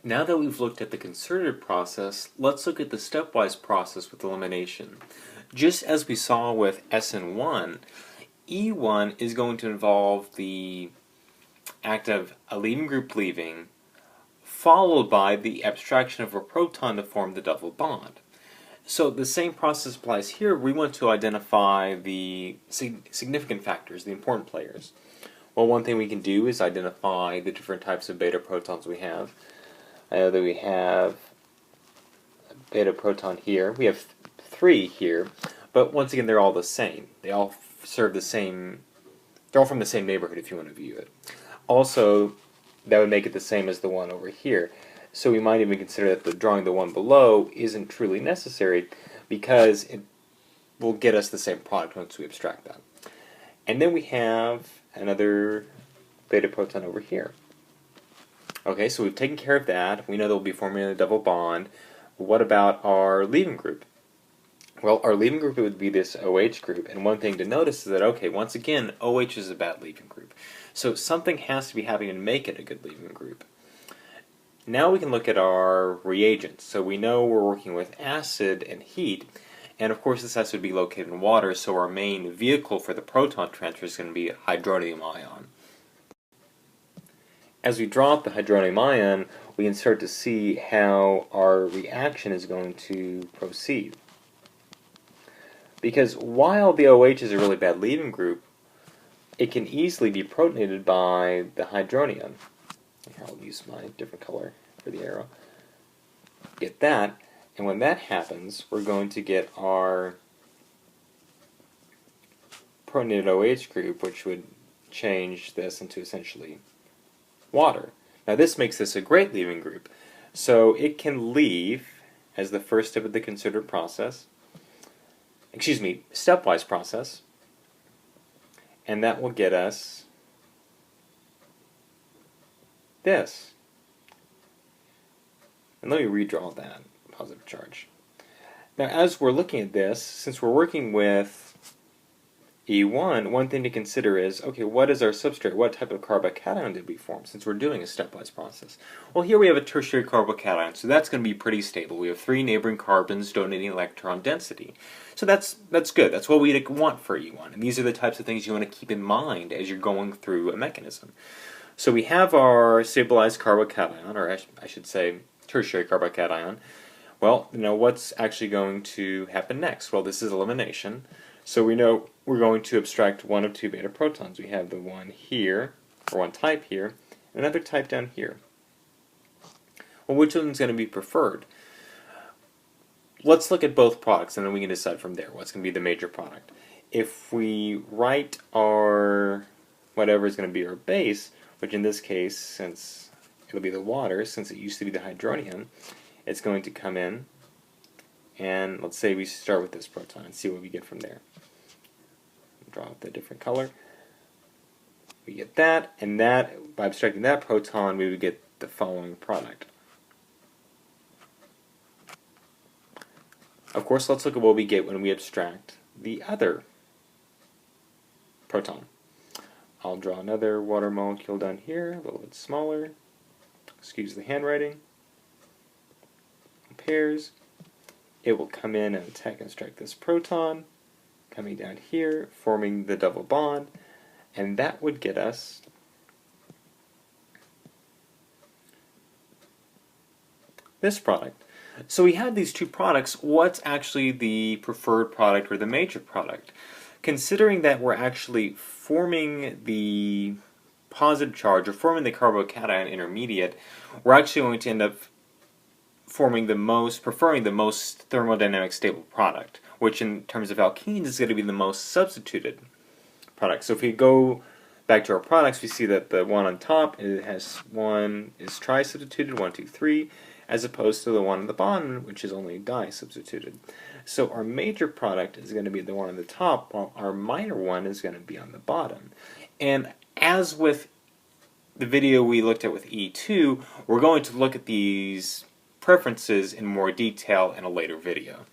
Now that we've looked at the concerted process, let's look at the stepwise process with elimination. Just as we saw with SN1, E1 is going to involve the act of a leaving group leaving, followed by the abstraction of a proton to form the double bond. So the same process applies here. We want to identify the significant factors, the important players. Well, one thing we can do is identify the different types of beta protons we have. I know that we have a beta proton here. We have 3 here, but once again, they're all the same. They all serve the same, they're all from the same neighborhood if you want to view it. Also, that would make it the same as the one over here. So we might even consider that drawing the one below isn't truly necessary because it will get us the same product once we abstract that. And then we have another beta proton over here. Okay, so we've taken care of that. We know they'll be forming a double bond. What about our leaving group? Well, our leaving group would be this OH group, and one thing to notice is that, okay, once again, OH is a bad leaving group. So something has to be happening to make it a good leaving group. Now we can look at our reagents. So we know we're working with acid and heat, and of course this acid would be located in water, so our main vehicle for the proton transfer is going to be hydronium ion. As we draw up the hydronium ion, we can start to see how our reaction is going to proceed. Because while the OH is a really bad leaving group, it can easily be protonated by the hydronium. I'll use my different color for the arrow. Get that, and when that happens, we're going to get our protonated OH group, which would change this into essentially water. Now this makes this a great leaving group. So it can leave as the first step of the considered process, stepwise process, and that will get us this. And let me redraw that positive charge. Now as we're looking at this, since we're working with E1, one thing to consider is, okay, what is our substrate? What type of carbocation did we form since we're doing a stepwise process? Well, here we have a tertiary carbocation, so that's going to be pretty stable. We have 3 neighboring carbons donating electron density. So that's good. That's what we want for E1. And these are the types of things you want to keep in mind as you're going through a mechanism. So we have our stabilized carbocation, or I should say tertiary carbocation. Well, what's actually going to happen next? Well, this is elimination. So we know we're going to abstract one of 2 beta protons. We have the one here, or one type here, and another type down here. Well, which one's going to be preferred? Let's look at both products, and then we can decide from there what's going to be the major product. If we write our, whatever is going to be our base, which in this case, since it'll be the water, since it used to be the hydronium, it's going to come in, and let's say we start with this proton and see what we get from there. Draw up the different color. We get that, and that, by abstracting that proton, we would get the following product. Of course, let's look at what we get when we abstract the other proton. I'll draw another water molecule down here, a little bit smaller. Excuse the handwriting. Pairs. It will come in and attack and strike this proton, coming down here, forming the double bond, and that would get us this product. So we have these 2 products. What's actually the preferred product or the major product? Considering that we're actually forming the positive charge or forming the carbocation intermediate, we're actually going to end up preferring the most thermodynamic stable product, which in terms of alkenes is going to be the most substituted product. So if we go back to our products, we see that the one on top is tri-substituted, 1, 2, 3, as opposed to the one on the bottom, which is only di-substituted. So our major product is going to be the one on the top, while our minor one is going to be on the bottom. And as with the video we looked at with E2, we're going to look at these preferences in more detail in a later video.